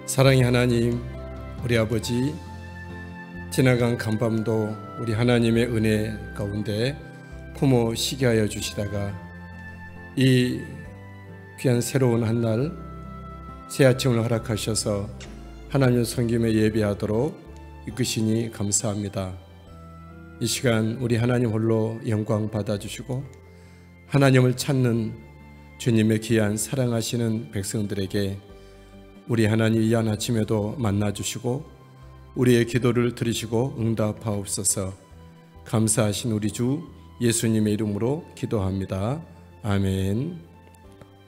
사랑의 하나님, 우리 아버지, 지나간 간밤도 우리 하나님의 은혜 가운데 품어 쉬게 하여 주시다가 이 귀한 새로운 한날 새 아침을 허락하셔서 하나님 섬김에 예배하도록 이끄시니 감사합니다. 이 시간 우리 하나님 홀로 영광 받아주시고 하나님을 찾는 주님의 귀한 사랑하시는 백성들에게 우리 하나님 이 한 아침에도 만나주시고 우리의 기도를 들으시고 응답하옵소서. 감사하신 우리 주 예수님의 이름으로 기도합니다. 아멘.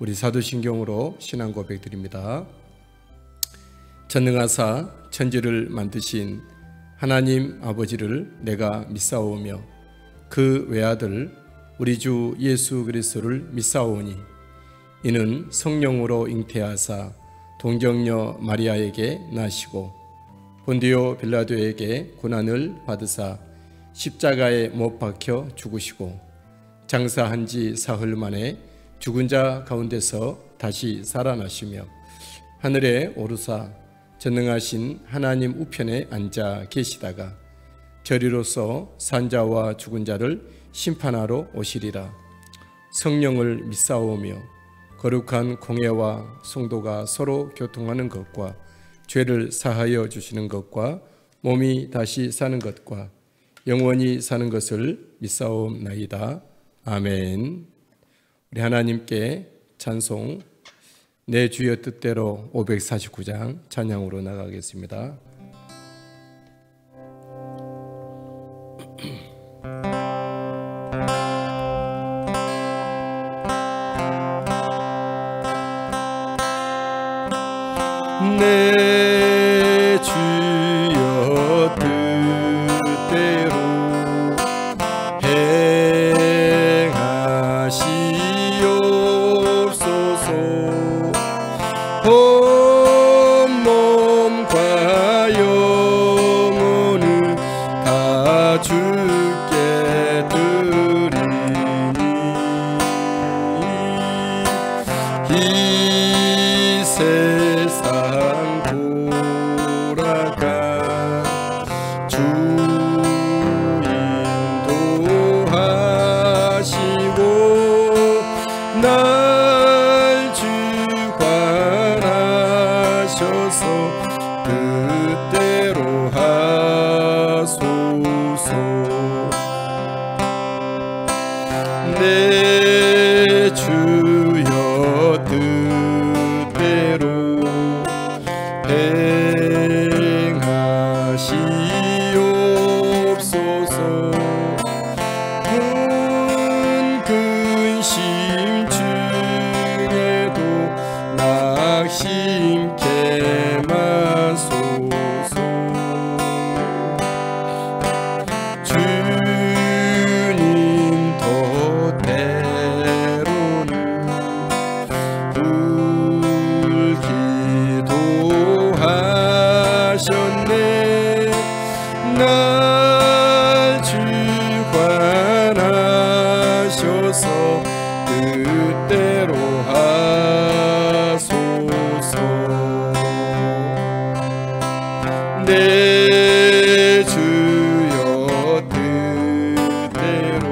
우리 사도신경으로 신앙 고백 드립니다. 전능하사 천지를 만드신 하나님 아버지를 내가 믿사오며 그 외아들 우리 주 예수 그리스도를 믿사오니 이는 성령으로 잉태하사 동정녀 마리아에게 나시고 본디오 빌라도에게 고난을 받으사 십자가에 못 박혀 죽으시고 장사한 지 사흘 만에 죽은 자 가운데서 다시 살아나시며 하늘에 오르사 전능하신 하나님 우편에 앉아 계시다가 저리로서 산자와 죽은 자를 심판하러 오시리라. 성령을 믿사오며 거룩한 공예와 성도가 서로 교통하는 것과 죄를 사하여 주시는 것과 몸이 다시 사는 것과 영원히 사는 것을 믿사옵나이다. 아멘. 우리 하나님께 찬송 내 주의 뜻대로 549장 찬양으로 나가겠습니다. 내 주여 뜻대로 행하시옵소서. 온 몸과 영혼을 다 주께 드리니 이 세상 뜻대로 하소서. 내 주여 뜻대로 행하시옵소서. 큰 근심 중에도 낙심케 마소서. 주님 더 때로는 불기도 하셨네. 날 주관하셔서 뜻대로 하소서. 내 주여 뜻대로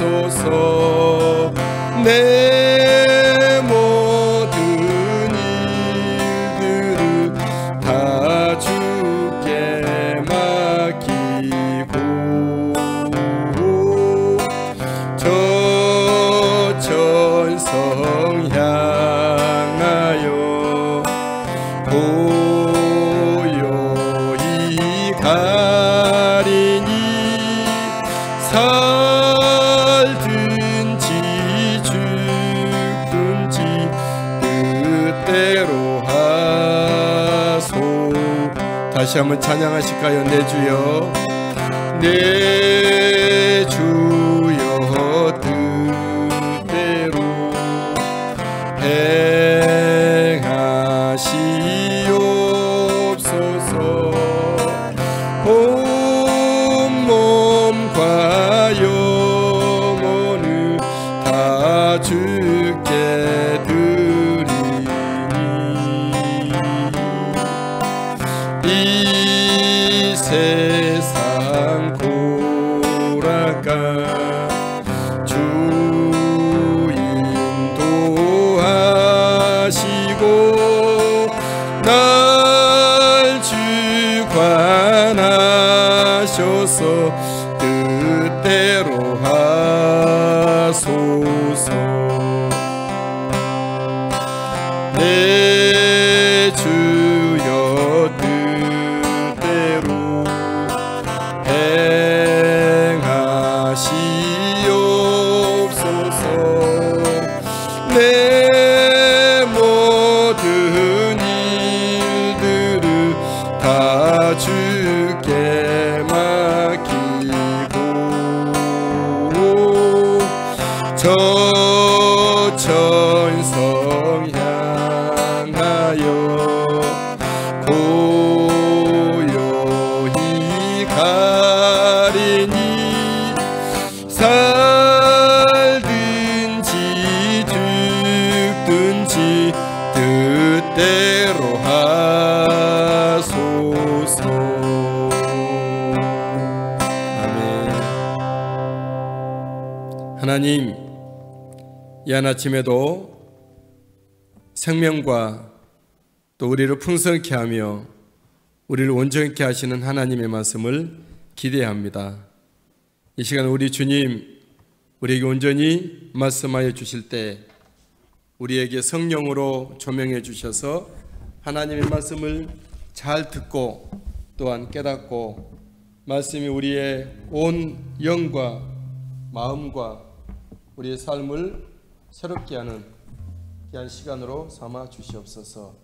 행하시옵소서. 내 모든 일들을 다 주께 맡기고 저 천성 향하여 고요히 가리니 살든지 죽든지 뜻대로 하소. 다시 한번 찬양하실까요? 내 주여 내 주여 뜻대로 행하시옵소서. 온 몸과 영혼을 다 주옵소서. 뜻대로 하소서. 내 주여 뜻대로 행하시옵소서. 내 모든 일들을 다 주께 맡기고 저 천성 향하여 고요히 가리니 살든지 죽든지 뜻대로 하소서. 아멘. 하나님, 이 한 아침에도 생명과 또 우리를 풍성케 하며 우리를 온전케 하시는 하나님의 말씀을 기대합니다. 이 시간 우리 주님 우리에게 온전히 말씀하여 주실 때 우리에게 성령으로 조명해 주셔서 하나님의 말씀을 잘 듣고 또한 깨닫고 말씀이 우리의 온 영과 마음과 우리의 삶을 새롭게 하는 귀한 시간으로 삼아 주시옵소서.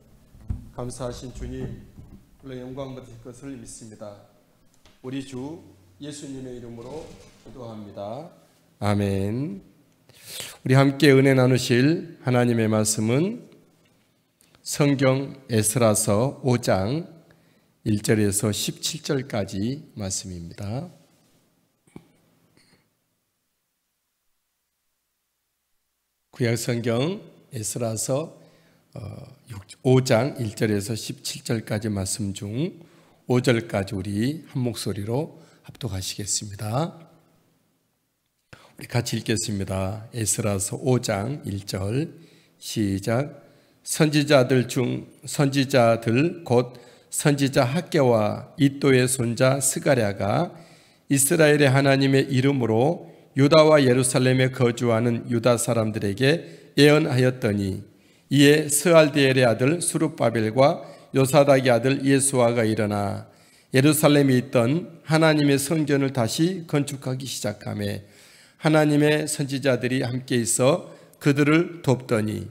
감사하신 주님, 물론 영광 받으실 것을 믿습니다. 우리 주 예수님의 이름으로 기도합니다. 아멘. 우리 함께 은혜 나누실 하나님의 말씀은 성경 에스라서 5장 1절에서 17절까지 말씀입니다. 구약성경 에스라서 5장 1절에서 17절까지 말씀 중 5절까지 우리 한 목소리로 합독하시겠습니다. 우리 같이 읽겠습니다. 에스라서 5장 1절 시작. 선지자들 곧 선지자 학개와 이도의 손자 스가랴가 이스라엘의 하나님의 이름으로 유다와 예루살렘에 거주하는 유다 사람들에게 예언하였더니 이에 스알디엘의 아들 수룹바벨과 요사닥의 아들 예수아가 일어나 예루살렘에 있던 하나님의 성전을 다시 건축하기 시작하며 하나님의 선지자들이 함께 있어 그들을 돕더니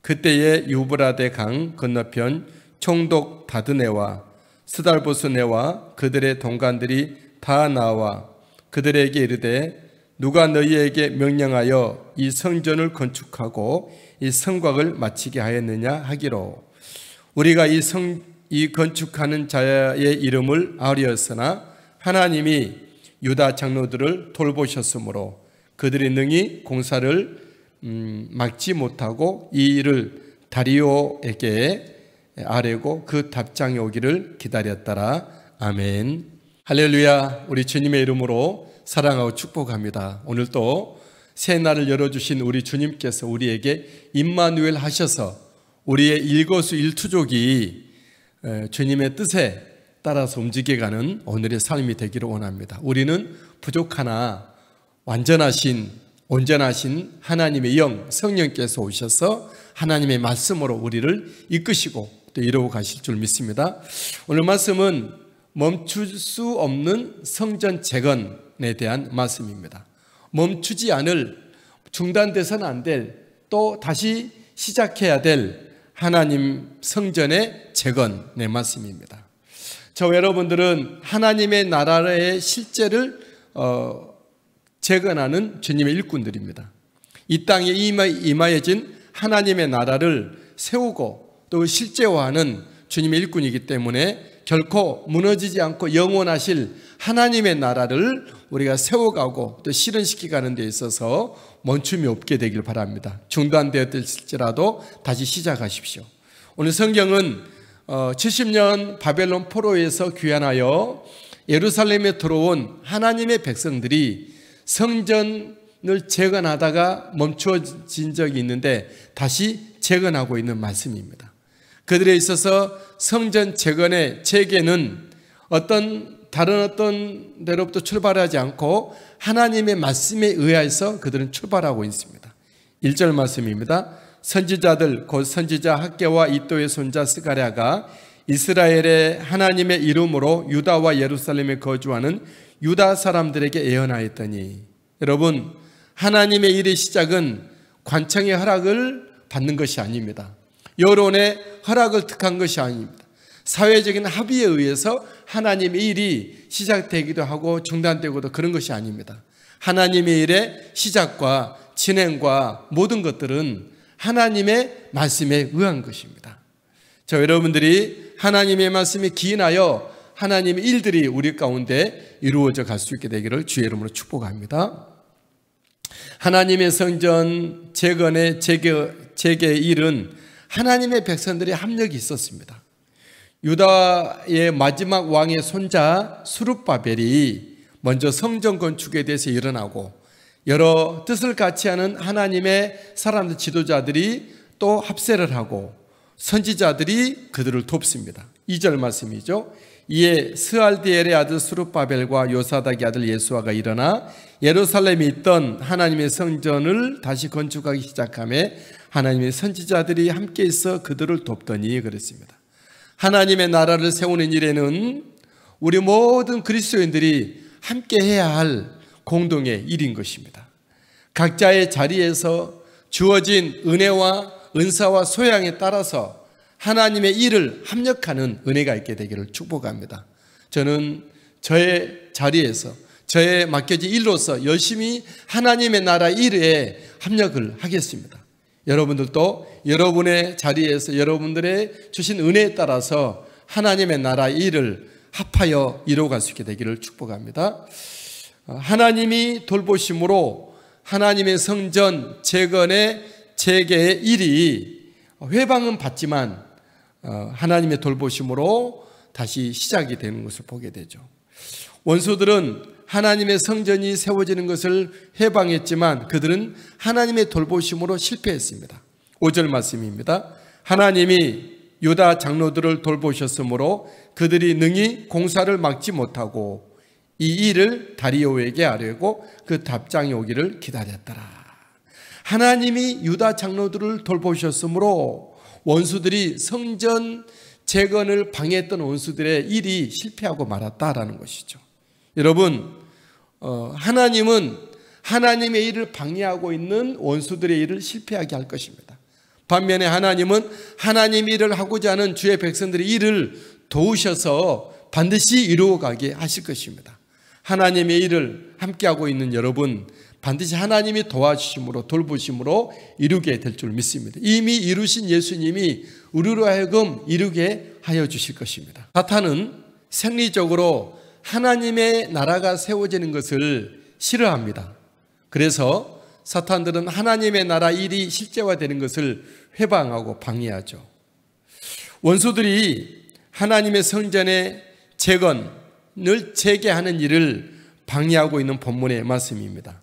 그때에 유브라데 강 건너편 총독 다드네와 스달보스네와 그들의 동관들이 다 나와 그들에게 이르되 누가 너희에게 명령하여 이 성전을 건축하고 이 성곽을 마치게 하였느냐 하기로 우리가 이 건축하는 자의 이름을 아뢰었으나 하나님이 유다 장로들을 돌보셨으므로 그들이 능히 공사를 막지 못하고 이 일을 다리오에게 아뢰고 그 답장이 오기를 기다렸더라. 아멘. 할렐루야. 우리 주님의 이름으로 사랑하고 축복합니다. 오늘도 새 날을 열어주신 우리 주님께서 우리에게 임마누엘 하셔서 우리의 일거수일투족이 주님의 뜻에 따라서 움직여가는 오늘의 삶이 되기를 원합니다. 우리는 부족하나 온전하신 하나님의 영 성령께서 오셔서 하나님의 말씀으로 우리를 이끄시고 또 이루어 가실 줄 믿습니다. 오늘 말씀은 멈출 수 없는 성전 재건에 대한 말씀입니다. 멈추지 않을, 중단돼서는 안 될, 또 다시 시작해야 될 하나님 성전의 재건의 말씀입니다. 저와 여러분들은 하나님의 나라의 실제를 재건하는 주님의 일꾼들입니다. 이 땅에 임하여진 하나님의 나라를 세우고 또 실제화하는 주님의 일꾼이기 때문에 결코 무너지지 않고 영원하실 하나님의 나라를 우리가 세워가고 또 실현시켜가는 데 있어서 멈춤이 없게 되길 바랍니다. 중단되었을지라도 다시 시작하십시오. 오늘 성경은 70년 바벨론 포로에서 귀환하여 예루살렘에 들어온 하나님의 백성들이 성전을 재건하다가 멈춰진 적이 있는데 다시 재건하고 있는 말씀입니다. 그들에 있어서 성전 재건의 재개는 어떤 다른 어떤 데로부터 출발하지 않고 하나님의 말씀에 의해서 그들은 출발하고 있습니다. 1절 말씀입니다. 선지자들 곧 선지자 학개와 이도의 손자 스가랴가 이스라엘의 하나님의 이름으로 유다와 예루살렘에 거주하는 유다 사람들에게 예언하였더니, 여러분, 하나님의 일의 시작은 관청의 허락을 받는 것이 아닙니다. 여론의 허락을 득한 것이 아닙니다. 사회적인 합의에 의해서 하나님의 일이 시작되기도 하고 중단되고도 그런 것이 아닙니다. 하나님의 일의 시작과 진행과 모든 것들은 하나님의 말씀에 의한 것입니다. 저 여러분들이 하나님의 말씀에 기인하여 하나님의 일들이 우리 가운데 이루어져 갈 수 있게 되기를 주의 이름으로 축복합니다. 하나님의 성전 재건의 재개의 일은 하나님의 백성들의 합력이 있었습니다. 유다의 마지막 왕의 손자 스룹바벨이 먼저 성전 건축에 대해서 일어나고 여러 뜻을 같이 하는 하나님의 사람들 지도자들이 또 합세를 하고 선지자들이 그들을 돕습니다. 2절 말씀이죠. 이에 스알디엘의 아들 스룹바벨과 요사닥의 아들 예수아가 일어나 예루살렘에 있던 하나님의 성전을 다시 건축하기 시작하며 하나님의 선지자들이 함께 있어 그들을 돕더니 그랬습니다. 하나님의 나라를 세우는 일에는 우리 모든 그리스도인들이 함께 해야 할 공동의 일인 것입니다. 각자의 자리에서 주어진 은혜와 은사와 소양에 따라서 하나님의 일을 합력하는 은혜가 있게 되기를 축복합니다. 저는 저의 자리에서 저의 맡겨진 일로서 열심히 하나님의 나라 일에 합력을 하겠습니다. 여러분들도 여러분의 자리에서 여러분들의 주신 은혜에 따라서 하나님의 나라 일을 합하여 이루어갈 수 있게 되기를 축복합니다. 하나님이 돌보심으로 하나님의 성전 재건의 재개의 일이 회방은 받지만 하나님의 돌보심으로 다시 시작이 되는 것을 보게 되죠. 원수들은 하나님의 성전이 세워지는 것을 회방했지만 그들은 하나님의 돌보심으로 실패했습니다. 5절 말씀입니다. 하나님이 유다 장로들을 돌보셨으므로 그들이 능히 공사를 막지 못하고 이 일을 다리오에게 아뢰고 그 답장이 오기를 기다렸더라. 하나님이 유다 장로들을 돌보셨으므로 원수들이 성전 재건을 방해했던 원수들의 일이 실패하고 말았다라는 것이죠. 여러분, 하나님은 하나님의 일을 방해하고 있는 원수들의 일을 실패하게 할 것입니다. 반면에 하나님은 하나님의 일을 하고자 하는 주의 백성들의 일을 도우셔서 반드시 이루어가게 하실 것입니다. 하나님의 일을 함께하고 있는 여러분, 반드시 하나님이 도와주심으로 돌보심으로 이루게 될 줄 믿습니다. 이미 이루신 예수님이 우리로 하여금 이루게 하여 주실 것입니다. 사탄은 생리적으로 하나님의 나라가 세워지는 것을 싫어합니다. 그래서 사탄들은 하나님의 나라 일이 실제화되는 것을 회방하고 방해하죠. 원수들이 하나님의 성전의 재건을 재개하는 일을 방해하고 있는 본문의 말씀입니다.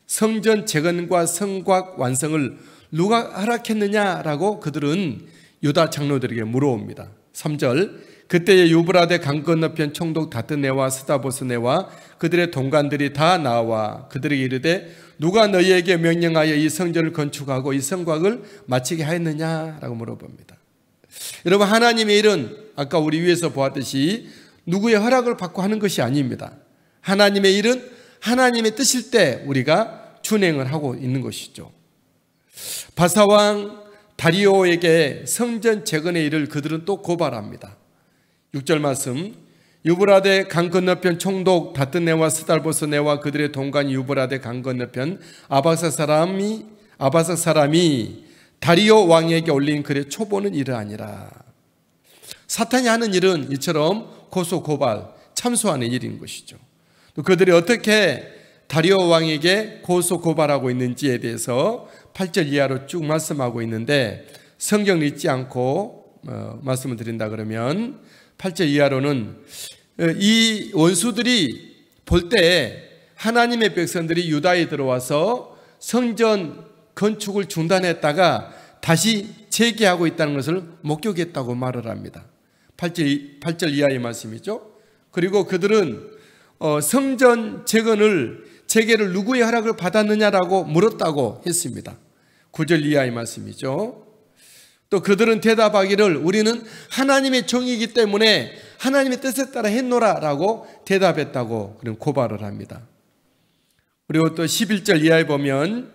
성전 재건과 성곽 완성을 누가 허락했느냐라고 그들은 유다 장로들에게 물어옵니다. 3절, 그때에 유브라데 강 건너편 총독 다트네와 스다보스네와 그들의 동관들이 다 나와 그들에게 이르되 누가 너희에게 명령하여 이 성전을 건축하고 이 성곽을 마치게 하였느냐라고 물어봅니다. 여러분, 하나님의 일은 아까 우리 위에서 보았듯이 누구의 허락을 받고 하는 것이 아닙니다. 하나님의 일은 하나님의 뜻일 때 우리가 준행을 하고 있는 것이죠. 바사왕 다리오에게 성전 재건의 일을 그들은 또 고발합니다. 6절 말씀, 유브라데 강 건너편 총독 다트네와 스달보스네와 그들의 동관 유브라데 강 건너편 아바삭 사람이 다리오 왕에게 올린 글의 초보는 이러하니라. 사탄이 하는 일은 이처럼 고소 고발 참소하는 일인 것이죠. 또 그들이 어떻게 다리오 왕에게 고소 고발하고 있는지에 대해서 8절 이하로 쭉 말씀하고 있는데, 성경을 읽지 않고 말씀을 드린다 그러면 8절 이하로는 이 원수들이 볼 때 하나님의 백성들이 유다에 들어와서 성전 건축을 중단했다가 다시 재개하고 있다는 것을 목격했다고 말을 합니다. 8절 이하의 말씀이죠. 그리고 그들은 성전 재개를 누구의 허락을 받았느냐라고 물었다고 했습니다. 9절 이하의 말씀이죠. 또 그들은 대답하기를 우리는 하나님의 종이기 때문에 하나님의 뜻에 따라 했노라 라고 대답했다고 그런 고발을 합니다. 그리고 또 11절 이하에 보면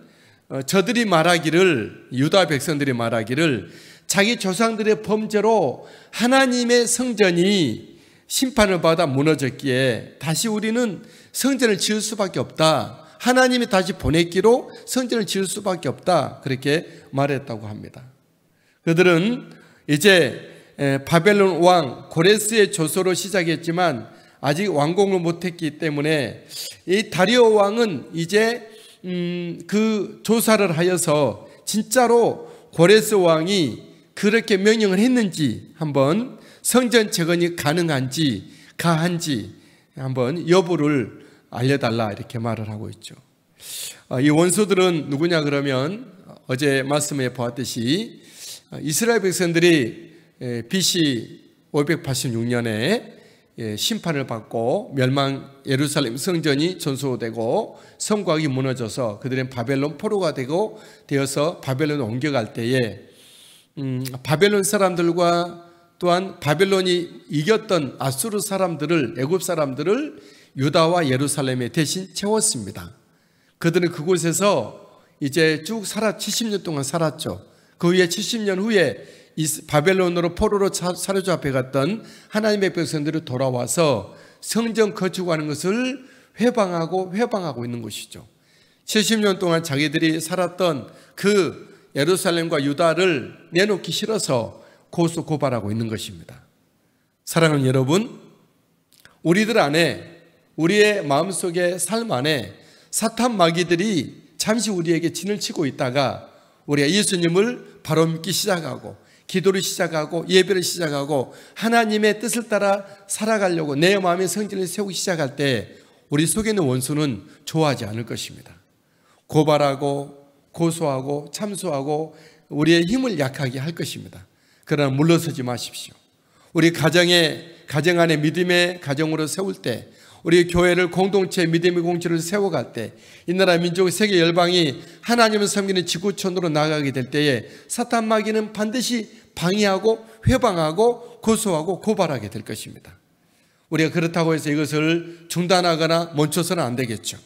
저들이 말하기를, 유다 백성들이 말하기를 자기 조상들의 범죄로 하나님의 성전이 심판을 받아 무너졌기에 다시 우리는 성전을 지을 수밖에 없다. 하나님이 다시 보냈기로 성전을 지을 수밖에 없다. 그렇게 말했다고 합니다. 그들은 이제 바벨론 왕 고레스의 조소로 시작했지만 아직 완공을 못했기 때문에 이 다리오 왕은 이제 그 조사를 하여서 진짜로 고레스 왕이 그렇게 명령을 했는지 한번 성전 재건이 가능한지 가한지 한번 여부를 알려달라 이렇게 말을 하고 있죠. 이 원수들은 누구냐 그러면 어제 말씀에 보았듯이 이스라엘 백성들이 BC 586년에 심판을 받고 예루살렘 성전이 전소되고 성곽이 무너져서 그들은 바벨론 포로가 되어서 바벨론에 옮겨갈 때에 바벨론 사람들과 또한 바벨론이 이겼던 아수르 사람들을, 애굽 사람들을 유다와 예루살렘에 대신 채웠습니다. 그들은 그곳에서 이제 쭉 70년 동안 살았죠. 그 후에 70년 후에 바벨론으로 포로로 사로잡혀 갔던 하나님의 백성들이 돌아와서 성전 건축하는 것을 회방하고 있는 것이죠. 70년 동안 자기들이 살았던 그 예루살렘과 유다를 내놓기 싫어서 고소 고발하고 있는 것입니다. 사랑하는 여러분, 우리들 안에, 우리의 마음속의 삶 안에 사탄 마귀들이 잠시 우리에게 진을 치고 있다가 우리가 예수님을 바로 믿기 시작하고 기도를 시작하고 예배를 시작하고 하나님의 뜻을 따라 살아가려고 내 마음의 성전을 세우기 시작할 때 우리 속에 있는 원수는 좋아하지 않을 것입니다. 고발하고 고소하고 참소하고 우리의 힘을 약하게 할 것입니다. 그러나 물러서지 마십시오. 우리 가정 안에 믿음의 가정으로 세울 때, 우리 교회를 공동체 믿음의 공동체를 세워갈 때, 이 나라 민족 세계 열방이 하나님을 섬기는 지구촌으로 나아가게 될 때에 사탄 마귀는 반드시 방해하고 회방하고 고소하고 고발하게 될 것입니다. 우리가 그렇다고 해서 이것을 중단하거나 멈춰서는 안 되겠죠.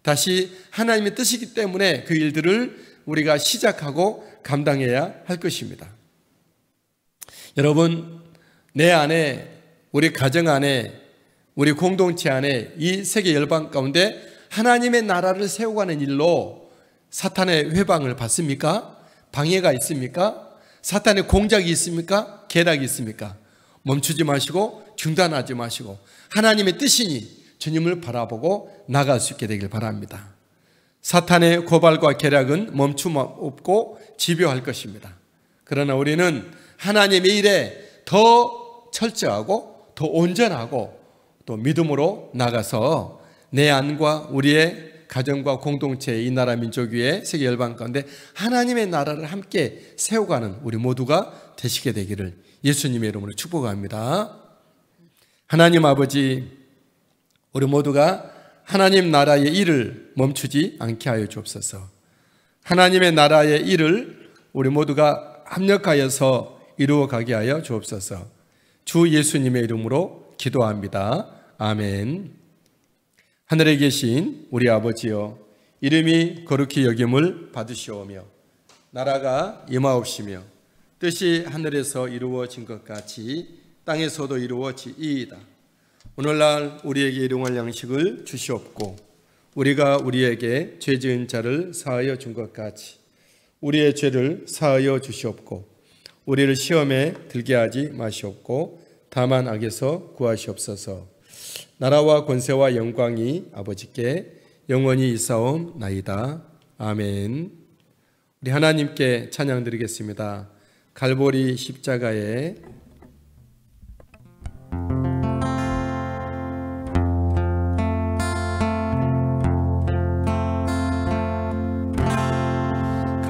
다시 하나님의 뜻이기 때문에 그 일들을 우리가 시작하고 감당해야 할 것입니다. 여러분, 내 안에, 우리 가정 안에, 우리 공동체 안에 이 세계 열방 가운데 하나님의 나라를 세워가는 일로 사탄의 회방을 받습니까? 방해가 있습니까? 사탄의 공작이 있습니까? 계략이 있습니까? 멈추지 마시고 중단하지 마시고 하나님의 뜻이니 주님을 바라보고 나갈 수 있게 되길 바랍니다. 사탄의 고발과 계략은 멈춤 없고 집요할 것입니다. 그러나 우리는 하나님의 일에 더 철저하고 더 온전하고 또 믿음으로 나가서 내 안과 우리의 가정과 공동체, 이 나라 민족 위에 세계 열방 가운데 하나님의 나라를 함께 세워가는 우리 모두가 되시게 되기를 예수님의 이름으로 축복합니다. 하나님 아버지, 우리 모두가 하나님 나라의 일을 멈추지 않게 하여 주옵소서. 하나님의 나라의 일을 우리 모두가 합력하여서 이루어가게 하여 주옵소서. 주 예수님의 이름으로 기도합니다. 아멘. 하늘에 계신 우리 아버지여, 이름이 거룩히 여김을 받으시오며 나라가 임하옵시며 뜻이 하늘에서 이루어진 것 같이 땅에서도 이루어지이이다. 오늘날 우리에게 일용할 양식을 주시옵고 우리가 우리에게 죄 지은 자를 사하여 준 것 같이 우리의 죄를 사하여 주시옵고 우리를 시험에 들게 하지 마시옵고 다만 악에서 구하시옵소서. 나라와 권세와 영광이 아버지께 영원히 있사옵나이다. 아멘. 우리 하나님께 찬양 드리겠습니다. 갈보리 십자가에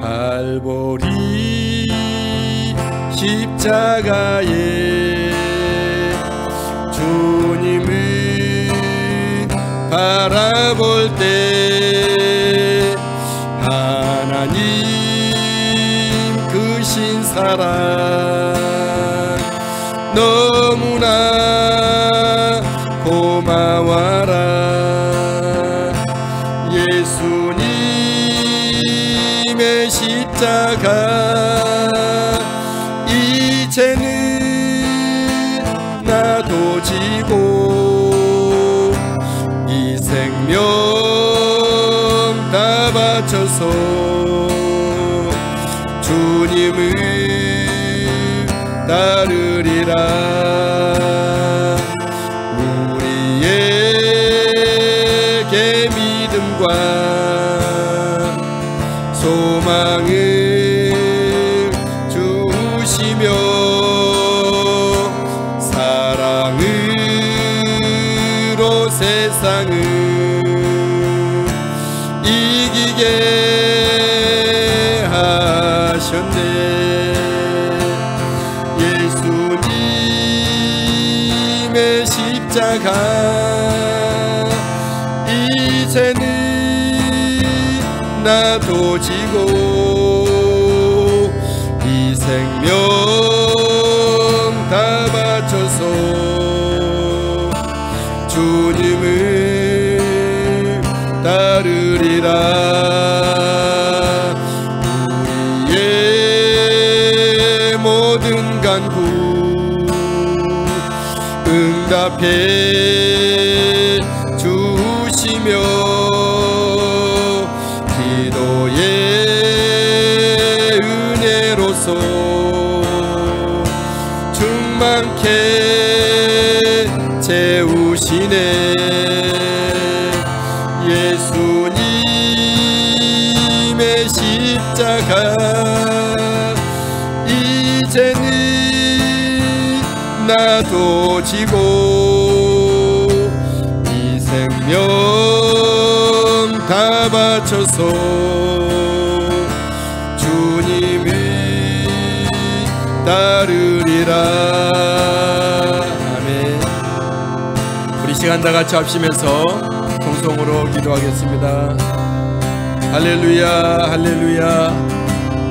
갈보리 십자가에 주님을 바라볼 때 하나님 그 신사랑 너무나 고마워라. 예수님의 십자가 이제는 나도 지고 이 생명 다 바쳐서 주님을 따르리라. 우리에게 믿음과 소망을 주시며 사랑으로 세상을 이기게 하셨네. 예수님의 십자가 이제는 나도 지고 이 생명 다 바쳐서 주님을 따르리라. 우리의 모든 간구 응답해 주시며 기도의 은혜로서 충만케 채우시네. 예수님의 십자가 이제는 나도 지고 이 생명 다 바쳐서 주님을 따르리라. 아멘. 우리 시간 다 같이 합심해서 통성으로 기도하겠습니다. 할렐루야 할렐루야.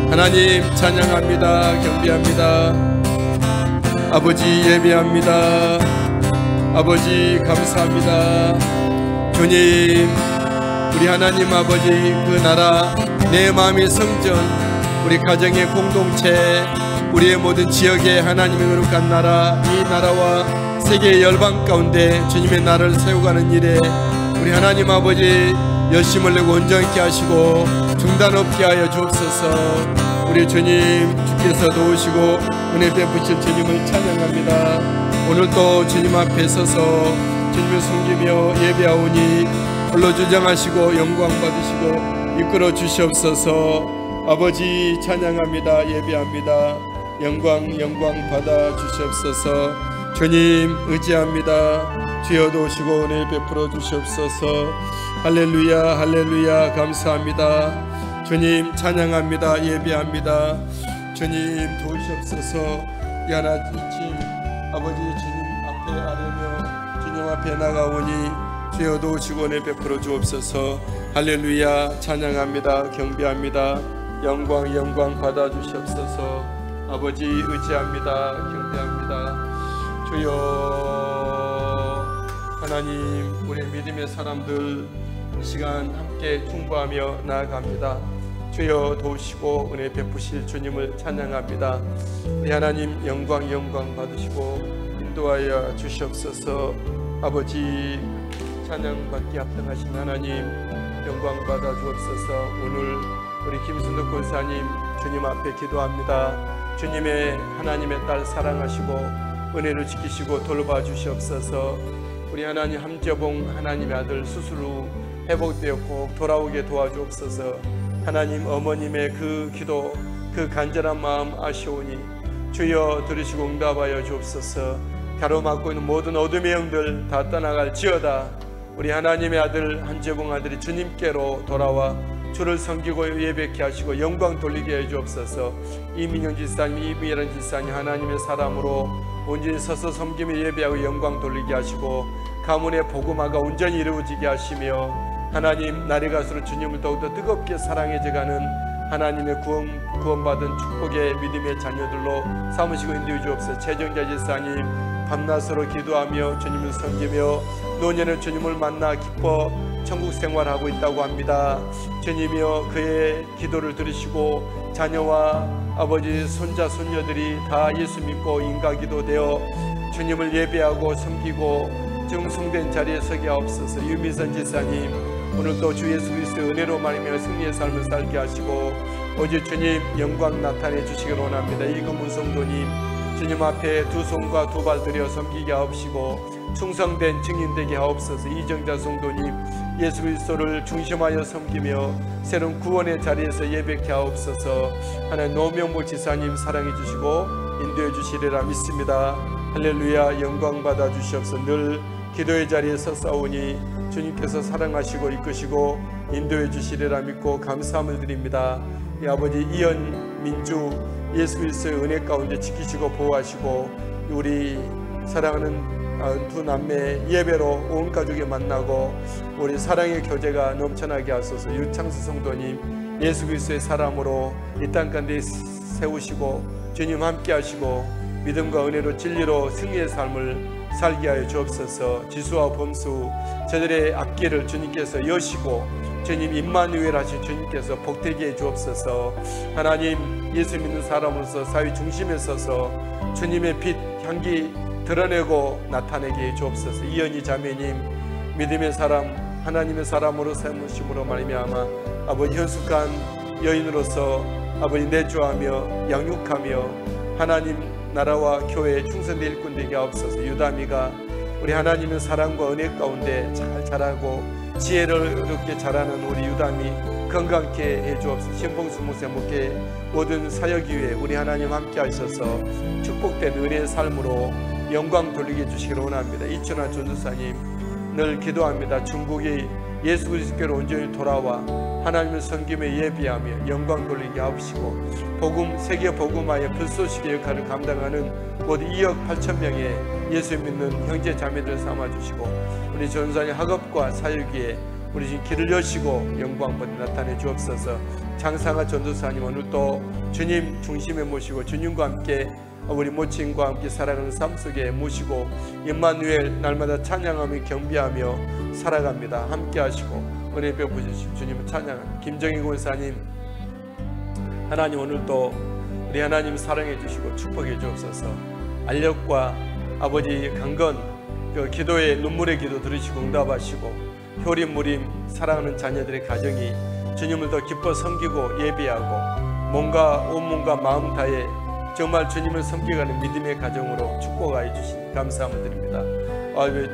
하나님 찬양합니다. 경배합니다. 아버지 예배합니다. 아버지 감사합니다. 주님, 우리 하나님 아버지 그 나라, 내 마음의 성전, 우리 가정의 공동체, 우리의 모든 지역의 하나님의 거룩한 나라, 이 나라와 세계 열방 가운데 주님의 나라를 세워가는 일에 우리 하나님 아버지 열심을 내고 온전케 하시고 중단 없게 하여 주옵소서. 우리 주님, 주께서 도우시고 은혜 베푸실 주님을 찬양합니다. 오늘도 주님 앞에 서서 주님을 섬기며 예배하오니 홀로 주장하시고 영광 받으시고 이끌어 주시옵소서. 아버지 찬양합니다. 예배합니다. 영광 받아 주시옵소서. 주님 의지합니다. 주여 도우시고 은혜 베풀어 주시옵소서. 할렐루야 할렐루야. 감사합니다. 주님 찬양합니다. 예배합니다. 주님 도우시옵소서. 야나지친 아버지 주님 앞에 아뢰며 주님 앞에 나가오니 주여 도우시고 은혜 베풀어 주옵소서. 할렐루야. 찬양합니다. 경배합니다. 영광 받아 주시옵소서. 아버지 의지합니다. 경배합니다. 주여 하나님, 우리 믿음의 사람들 이 시간 함께 충고하며 나아갑니다. 주여 도우시고 은혜 베푸실 주님을 찬양합니다. 우리 하나님 영광 받으시고 인도하여 주시옵소서. 아버지 찬양받기 합당하신 하나님 영광 받아 주옵소서. 오늘 우리 김순덕 권사님 주님 앞에 기도합니다. 주님의 하나님의 딸 사랑하시고 은혜를 지키시고 돌봐 주시옵소서. 우리 하나님 함재봉 하나님의 아들 수술 후 회복되어 꼭 돌아오게 도와주옵소서. 하나님 어머님의 그 기도, 그 간절한 마음 아시오니 주여 들으시고 응답하여 주옵소서. 가로막고 있는 모든 어둠의 영들 다 떠나갈 지어다. 우리 하나님의 아들 한재봉 아들이 주님께로 돌아와 주를 섬기고 예배케 하시고 영광 돌리게 해 주옵소서. 이민영 지사님, 이미란 지사님 하나님의 사람으로 온전히 서서 섬기며 예배하고 영광 돌리게 하시고 가문의 복음화가 온전히 이루어지게 하시며 하나님 날이 갈수록 주님을 더욱더 뜨겁게 사랑해져가는 하나님의 구원받은 축복의 믿음의 자녀들로 삼으시고 인도해 주옵소서. 최정자 집사님 밤낮으로 기도하며 주님을 섬기며 노년에 주님을 만나 기뻐 천국 생활하고 있다고 합니다. 주님이여 그의 기도를 들으시고 자녀와 아버지 손자 손녀들이 다 예수 믿고 인가기도 되어 주님을 예배하고 섬기고 정성된 자리에 서게 하옵소서. 유미선 지사님 오늘도 주 예수 그리스도의 은혜로 말미암아 승리의 삶을 살게 하시고 오직 주님 영광 나타내 주시기를 원합니다. 이금훈 성도님 주님 앞에 두 손과 두 발 들여 섬기게 하옵시고 충성된 증인 되게 하옵소서. 이정자 성도님 예수 그리스도를 중심하여 섬기며 새로운 구원의 자리에서 예배케 하옵소서. 하나님 노명복 지사님 사랑해 주시고 인도해 주시리라 믿습니다. 할렐루야. 영광 받아 주시옵소서. 늘 기도의 자리에 서싸우니 주님께서 사랑하시고 이끄시고 인도해 주시리라 믿고 감사함을 드립니다. 이 아버지 이연민주 예수 그리스도의 은혜 가운데 지키시고 보호하시고 우리 사랑하는 두 남매 예배로 온 가족이 만나고 우리 사랑의 교제가 넘쳐나게 하소서. 유창수 성도님 예수 그리스도의 사람으로 이 땅 가운데 세우시고 주님 함께 하시고 믿음과 은혜로 진리로 승리의 삶을 살게 하여 주옵소서. 지수와 범수 저들의 앞길을 주님께서 여시고 주님 임마누엘 하신 주님께서 복되게 해 주옵소서. 하나님 예수 믿는 사람으로서 사회 중심에 서서 주님의 빛 향기 드러내고 나타내게 해 주옵소서. 이연희 자매님 믿음의 사람 하나님의 사람으로 삼으심으로 말미암아 아버지 현숙한 여인으로서 아버지 내주하며 양육하며 하나님 나라와 교회에 충성된 일꾼 되게 하옵소서. 유다미가 우리 하나님의 사랑과 은혜 가운데 잘 자라고 지혜를 얻게 자라는 우리 유다미 건강케 해 주옵소서. 신봉수 목사 목회 모든 사역 위에 우리 하나님 함께 하셔서 축복된 은혜의 삶으로 영광 돌리게 해주시기를 원합니다. 이천아 전도사님 늘 기도합니다. 중국이 예수 그리스도께로 온전히 돌아와 하나님을 섬기며 예비하며 영광 돌리게 하옵시고 복음 세계 복음화의 불쏘시개 역할을 감당하는 모두 2억 8천 명의 예수 믿는 형제 자매들 삼아주시고 우리 전도사님 학업과 사역에 우리 지금 길을 여시고 영광 받아 나타내 주옵소서. 장상아 전도사님 오늘 또 주님 중심에 모시고 주님과 함께 우리 모친과 함께 살아가는 삶 속에 모시고 임마누엘 날마다 찬양하며 경배하며 살아갑니다. 함께 하시고 은혜 베푸시고 주님을 찬양합니다. 김정희 권사님 하나님 오늘도 우리 하나님 사랑해 주시고 축복해 주옵소서. 알력과 아버지 강건 그 기도의 눈물의 기도 들으시고 응답하시고 효림 무림 사랑하는 자녀들의 가정이 주님을 더 기뻐 섬기고 예배하고 몸과 온몸과 마음 다해 정말 주님을 섬겨가는 믿음의 가정으로 축복하여 주시니 감사함을 드립니다.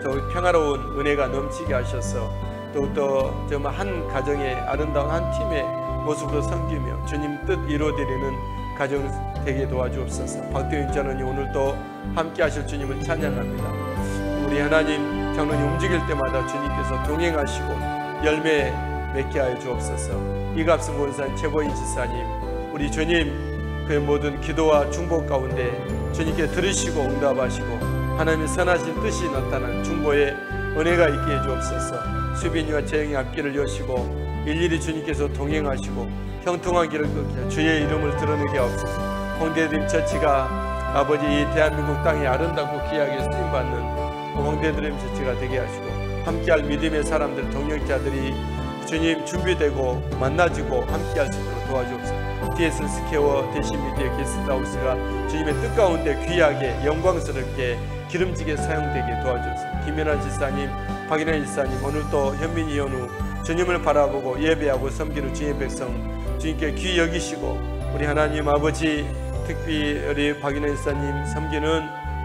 더 평화로운 은혜가 넘치게 하셔서 더욱더 정말 한 가정의 아름다운 한 팀의 모습으로 섬기며 주님 뜻 이루어드리는 가정 되게 도와주옵소서. 박도윤 장로님 오늘도 함께 하실 주님을 찬양합니다. 우리 하나님 장로님 움직일 때마다 주님께서 동행하시고 열매 맺게 하여 주옵소서. 이갑승 권사님 최보인 지사님 우리 주님 그의 모든 기도와 중보 가운데 주님께 들으시고 응답하시고 하나님의 선하신 뜻이 나타난 중보의 은혜가 있게 해주옵소서. 수빈이와 재영이 앞길을 여시고 일일이 주님께서 동행하시고 형통한 길을 걷게 주의 이름을 드러내게 하옵소서. 홍대드림 처치가 아버지 이 대한민국 땅에 아름답고 귀하게 쓰임받는 홍대드림 처치가 되게 하시고 함께할 믿음의 사람들 동역자들이 주님 준비되고 만나지고 함께할 수 있도록 도와주옵소서. DS 스퀘어 대신 미디어 게스트하우스가 주님의 뜻 가운데 귀하게 영광스럽게 기름지게 사용되게 도와주옵소서. 김연아 지사님, 박인환 지사님 오늘도 현민이 현우 주님을 바라보고 예배하고 섬기는 주의 백성 주님께 귀 여기시고 우리 하나님 아버지 특별히 박인환 지사님 섬기는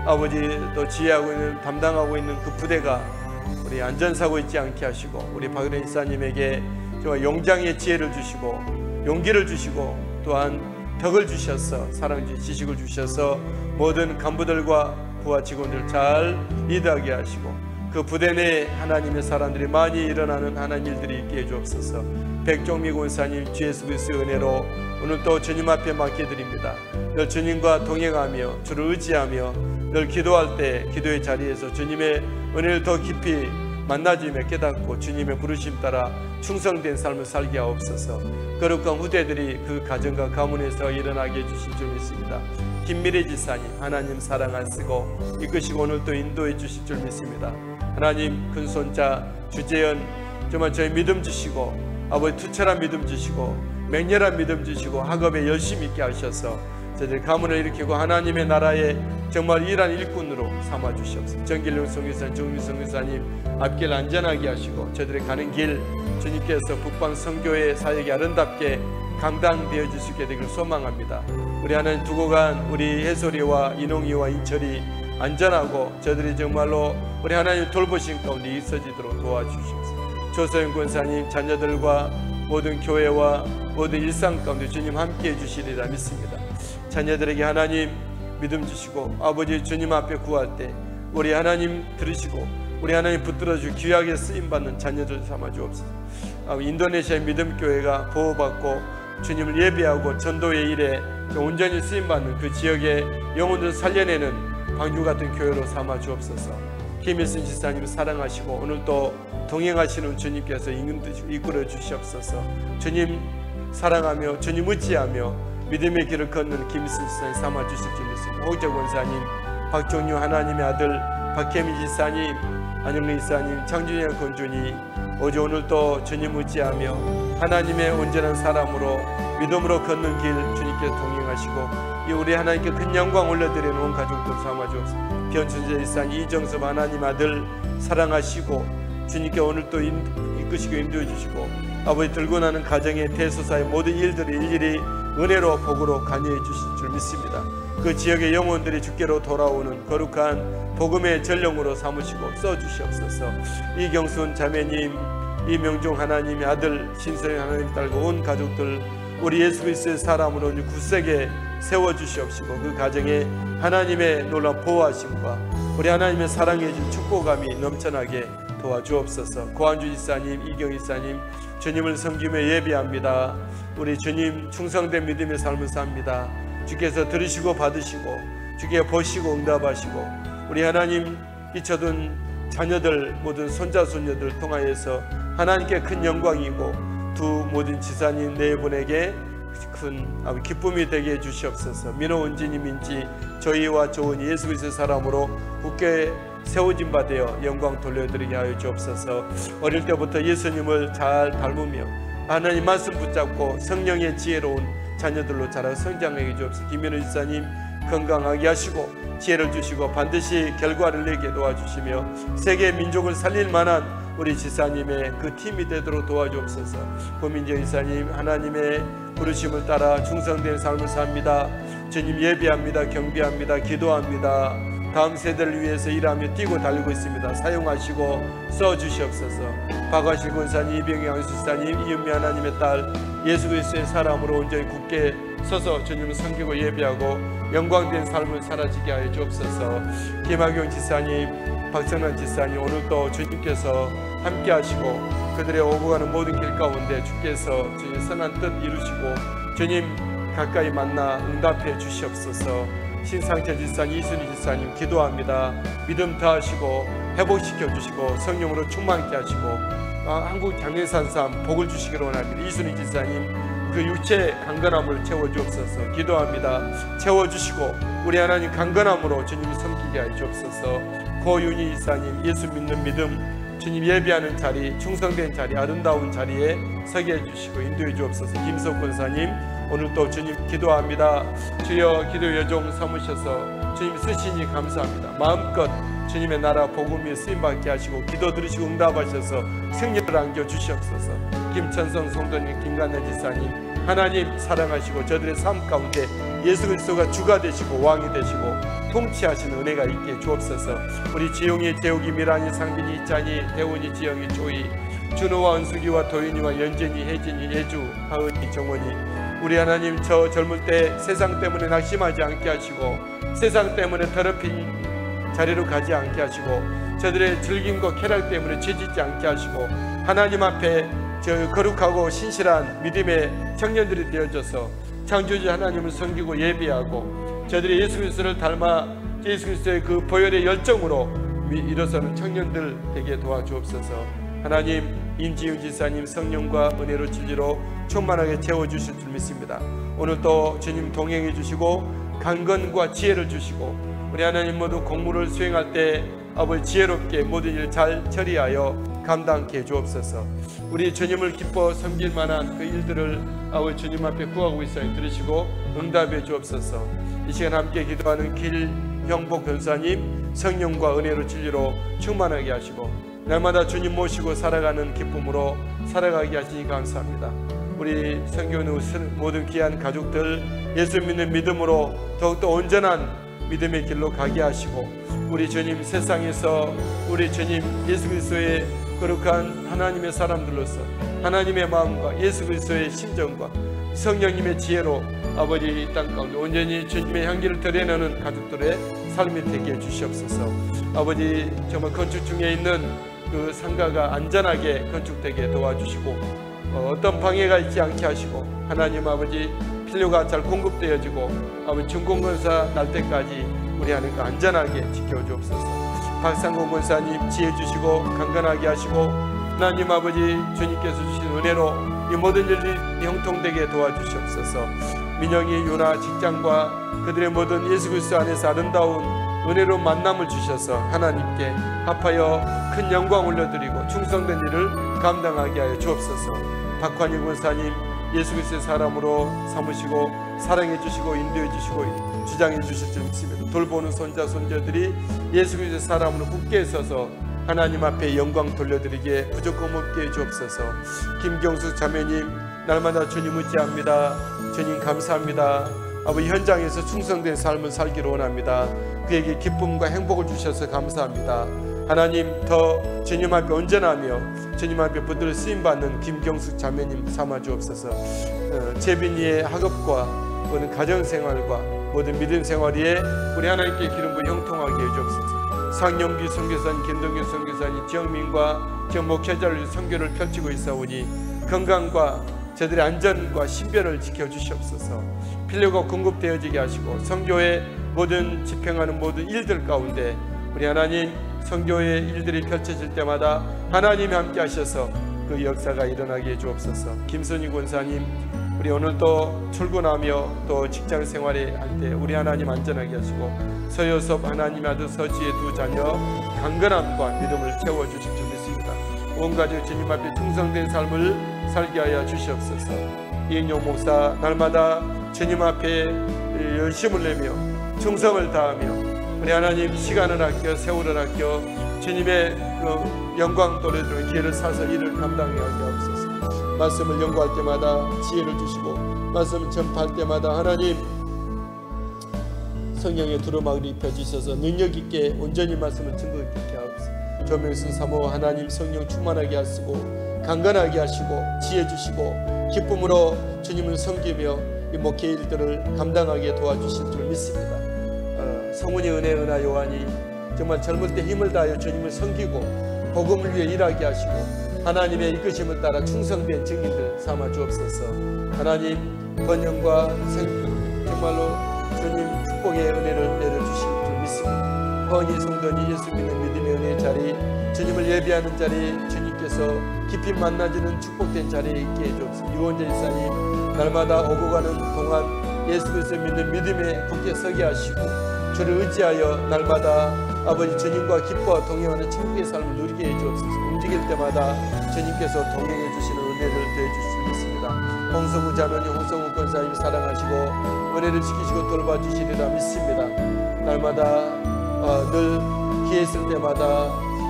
아버지 또 지휘하고 있는 담당하고 있는 그 부대가 우리 안전사고 있지 않게 하시고 우리 박인환 지사님에게 정말 용장의 지혜를 주시고 용기를 주시고 또한 덕을 주셔서 사랑 지식을 주셔서 모든 간부들과 부하 직원들 잘 리드하게 하시고 그 부대 내에 하나님의 사람들이 많이 일어나는 하나님 일들이 있게 해주옵소서. 백종미 권사님 주 예수 그리스도의 은혜로 오늘 또 주님 앞에 맡겨드립니다. 늘 주님과 동행하며 주를 의지하며 늘 기도할 때 기도의 자리에서 주님의 은혜를 더 깊이 만나주며 깨닫고 주님의 부르심 따라 충성된 삶을 살게 하옵소서. 거룩한 후대들이 그 가정과 가문에서 일어나게 해주신 줄 믿습니다. 김미래 지사님 하나님 사랑 안 쓰고 이끄시고 오늘 또 인도해 주실 줄 믿습니다. 하나님 큰손자 주재현 정말 저희 믿음 주시고 아버지 투철한 믿음 주시고 맹렬한 믿음 주시고 학업에 열심히 있게 하셔서 저들 가문을 일으키고 하나님의 나라에 정말 일한 일꾼으로 삼아 주시옵소서. 정길용 성교사님, 정민성 교사님 앞길 안전하게 하시고 저들의 가는 길 주님께서 북방 선교회 사역이 아름답게 감당되어 주시게 되기를 소망합니다. 우리 하나님 두고 간 우리 해솔이와 인홍이와 인철이 안전하고 저들이 정말로 우리 하나님 돌보신 가운데 있어지도록 도와주시옵소서. 조서영 권사님 자녀들과 모든 교회와 모든 일상 가운데 주님 함께해 주시리라 믿습니다. 자녀들에게 하나님 믿음 주시고 아버지 주님 앞에 구할 때 우리 하나님 들으시고 우리 하나님 붙들어주 귀하게 쓰임받는 자녀들 삼아 주옵소서. 인도네시아 믿음교회가 보호받고 주님을 예배하고 전도의 일에 온전히 쓰임받는 그 지역의 영혼들을 살려내는 방주 같은 교회로 삼아 주옵소서. 김일순 지사님을 사랑하시고 오늘 또 동행하시는 주님께서 이끌어 주시옵소서. 주님 사랑하며 주님 의지하며 믿음의 길을 걷는 김일순 지사님 삼아 주실 줄 믿습니다. 오적 원사님, 박종유 하나님의 아들, 박혜미 지사님, 안영래 지사님, 장준영 건준이 어제 오늘 또 주님 의지하며 하나님의 온전한 사람으로 믿음으로 걷는 길 주님께 동행하시고 이 우리 하나님께 큰 영광 올려드리는 온 가족들 삼아 주옵소서. 변춘재 지사님, 이정섭 하나님 아들 사랑하시고 주님께 오늘 또 이끄시고 인도해 주시고 아버지 들고 나는 가정의 대소사의 모든 일들이 일일이 은혜로 복으로 관여해 주실 줄 믿습니다. 그 지역의 영혼들이 주께로 돌아오는 거룩한 복음의 전령으로 삼으시고 써주시옵소서. 이경순 자매님, 이명종 하나님의 아들, 신서영 하나님 딸과 온 가족들 우리 예수 그리스도의 사람으로 굳세게 세워주시옵시고 그 가정에 하나님의 놀라운 보호하심과 우리 하나님의 사랑해 준 축복감이 넘쳐나게 도와주옵소서. 고한주 지사님, 이경희 지사님 주님을 섬기며 예배합니다. 우리 주님 충성된 믿음의 삶을 삽니다. 주께서 들으시고 받으시고 주께 보시고 응답하시고 우리 하나님 잊혀둔 자녀들 모든 손자 손녀들 통하여서 하나님께 큰 영광이고 두 모든 지사님 네 분에게 큰 기쁨이 되게 해주시옵소서. 민호 은지님인지 저희와 조은이 예수 그리스도의 사람으로 굳게 세워진 바 되어 영광 돌려드리게 하여 주옵소서. 어릴 때부터 예수님을 잘 닮으며 하나님 말씀 붙잡고 성령의 지혜로운 자녀들로 자라 성장하게 주옵소서. 김민호 지사님 건강하게 하시고 지혜를 주시고 반드시 결과를 내게 도와주시며 세계 민족을 살릴 만한 우리 지사님의 그 팀이 되도록 도와주옵소서. 고민정 지사님 하나님의 부르심을 따라 충성된 삶을 삽니다. 주님 예배합니다. 경배합니다. 기도합니다. 다음 세대를 위해서 일하며 뛰고 달리고 있습니다. 사용하시고 써주시옵소서. 박화실 권사님, 이병영 수사님, 이은미 하나님의 딸 예수 그리스도의 사람으로 온전히 굳게 서서 주님을 섬기고 예배하고 영광된 삶을 살아지게 하여 주옵소서. 김학용 지사님, 박성란 지사님 오늘도 주님께서 함께 하시고 그들의 오고 가는 모든 길 가운데 주께서 주님 선한 뜻 이루시고 주님 가까이 만나 응답해 주시옵소서. 신상철 지사님, 이순희 지사님 기도합니다. 믿음 다하시고 회복시켜 주시고 성령으로 충만케 하시고 한국 장례산삼 복을 주시기를 원합니다. 이순희 지사님 그 육체 강건함을 채워주옵소서. 기도합니다. 채워주시고 우리 하나님 강건함으로 주님 섬기게 하여 주옵소서. 고윤희 지사님 예수 믿는 믿음 주님 예배하는 자리 충성된 자리 아름다운 자리에 서게 해주시고 인도해 주옵소서. 김석 권사님 오늘도 주님 기도합니다. 주여 기도 여종 삼으셔서 주님 쓰시니 감사합니다. 마음껏 주님의 나라 복음에 쓰임받게 하시고 기도 들으시고 응답하셔서 승리를 안겨주시옵소서. 김천성 성도님, 김간래 지사님 하나님 사랑하시고 저들의 삶 가운데 예수 그리스도가 주가 되시고 왕이 되시고 통치하시는 은혜가 있게 주옵소서. 우리 지용이, 재욱이, 미란이, 상빈이, 이찬이, 대훈이, 지영이, 조이, 준호와 은숙이와 도윤이와 연진이, 혜진이, 예주, 하은이, 정원이 우리 하나님 저 젊을 때 세상 때문에 낙심하지 않게 하시고 세상 때문에 더럽힌 자리로 가지 않게 하시고 저들의 즐김과 쾌락 때문에 죄짓지 않게 하시고 하나님 앞에 저 거룩하고 신실한 믿음의 청년들이 되어져서 창조주 하나님을 섬기고 예배하고 저들이 예수 그리스도를 닮아 예수 그리스도의 그 보혈의 열정으로 일어서는 청년들 되게 도와주옵소서. 하나님, 임지윤 지사님 성령과 은혜로 진리로 충만하게 채워주실 줄 믿습니다. 오늘도 주님 동행해 주시고 강건과 지혜를 주시고 우리 하나님 모두 공무를 수행할 때 아버지 지혜롭게 모든 일 잘 처리하여 감당케 주옵소서. 우리 주님을 기뻐 섬길 만한 그 일들을 아버지 주님 앞에 구하고 있어요. 들으시고 응답해 주옵소서. 이 시간 함께 기도하는 길형복 권사님 성령과 은혜로 진리로 충만하게 하시고 날마다 주님 모시고 살아가는 기쁨으로 살아가게 하시니 감사합니다. 우리 선교는 모든 귀한 가족들 예수 믿는 믿음으로 더욱더 온전한 믿음의 길로 가게 하시고 우리 주님 세상에서 우리 주님 예수 그리스도의 거룩한 하나님의 사람들로서 하나님의 마음과 예수 그리스도의 심정과 성령님의 지혜로 아버지 이 땅 가운데 온전히 주님의 향기를 드러내는 가족들의 삶이 되게 해주시옵소서. 아버지 정말 건축 중에 있는 그 상가가 안전하게 건축되게 도와주시고 어떤 방해가 있지 않게 하시고 하나님 아버지 필요가 잘 공급되어지고 아버지 준공건사 날 때까지 우리 하나님과 안전하게 지켜주옵소서. 박상공 권사님 지혜 주시고 강건하게 하시고 하나님 아버지 주님께서 주신 은혜로 이 모든 일이 형통되게 도와주시옵소서. 민영이 유나 직장과 그들의 모든 예수 그리스도 안에서 아름다운 은혜로 만남을 주셔서 하나님께 합하여 큰 영광 올려드리고 충성된 일을 감당하게 하여 주옵소서. 박환희 권사님 예수 그리스도의 사람으로 삼으시고 사랑해 주시고 인도해 주시고 주장해 주실 줄 믿습니다. 돌보는 손자 손자들이 예수 그리스도의 사람으로 굳게 서서 하나님 앞에 영광 돌려드리게 부족함 없게 해 주옵소서. 김경수 자매님 날마다 주님 의지합니다. 주님 감사합니다. 아버지 현장에서 충성된 삶을 살기를 원합니다. 그에게 기쁨과 행복을 주셔서 감사합니다. 하나님 더 주님 앞에 온전하며 주님 앞에 붙들어 쓰임받는 김경숙 자매님 삼아 주옵소서. 재빈이의 학업과 모든 가정생활과 모든 믿음 생활 위에 우리 하나님께 기름 부어 형통하게 해주옵소서. 상영기 선교사님, 김동균 선교사님, 지영민과 지역 목회자를 위해 선교를 펼치고 있사오니 건강과 저들의 안전과 신변을 지켜주시옵소서. 필요가 공급되어지게 하시고 선교의 모든 집행하는 모든 일들 가운데 우리 하나님 선교의 일들이 펼쳐질 때마다 하나님이 함께 하셔서 그 역사가 일어나게 해주옵소서. 김선희 권사님 우리 오늘도 출근하며 또 직장 생활에 할 때 우리 하나님 안전하게 하시고 서효섭 하나님 아들 서지의 두 자녀 강건함과 믿음을 채워주실 줄 믿습니다. 온 가족 주님 앞에 충성된 삶을 살게 하여 주시옵소서. 이인용 목사 날마다 주님 앞에 열심을 내며 충성을 다하며 우리 하나님 시간을 아껴 세월을 아껴 주님의 그 영광 돌려드리는 기회를 사서 일을 감당하게 하옵소서. 말씀을 연구할 때마다 지혜를 주시고 말씀을 전파할 때마다 하나님 성령의 두루마기를 입혀주셔서 능력있게 온전히 말씀을 증거있게 하옵소서. 조명순 사모 하나님 성령 충만하게 하시고 강건하게 하시고 지혜 주시고 기쁨으로 주님을 섬기며 이 목회 일들을 감당하게 도와주실 줄 믿습니다. 성훈이 은혜 은하 요한이 정말 젊을 때 힘을 다하여 주님을 섬기고 복음을 위해 일하게 하시고 하나님의 이끄심을 따라 충성된 증인들 삼아 주옵소서. 하나님 번영과 생명 정말로 주님 축복의 은혜를 내려주실 줄 믿습니다. 허은이 성도니 예수 믿는 믿음의 은혜의 자리 주님을 예배하는 자리 주님께서 깊이 만나지는 축복된 자리에 있게 해주옵소서. 유원재 일사님 날마다 오고 가는 동안 예수 그리스도 믿는 믿음에 굳게 서게 하시고 주를 의지하여 날마다 아버지 주님과 기뻐 동행하는 천국의 삶을 누리게 해주옵소서. 움직일 때마다 주님께서 동행해 주시는 은혜를 더해주실 수 있습니다. 홍성우 자매님 홍성우 권사님 사랑하시고 은혜를 지키시고 돌봐주시리라 믿습니다. 날마다 늘 기회 있을 때마다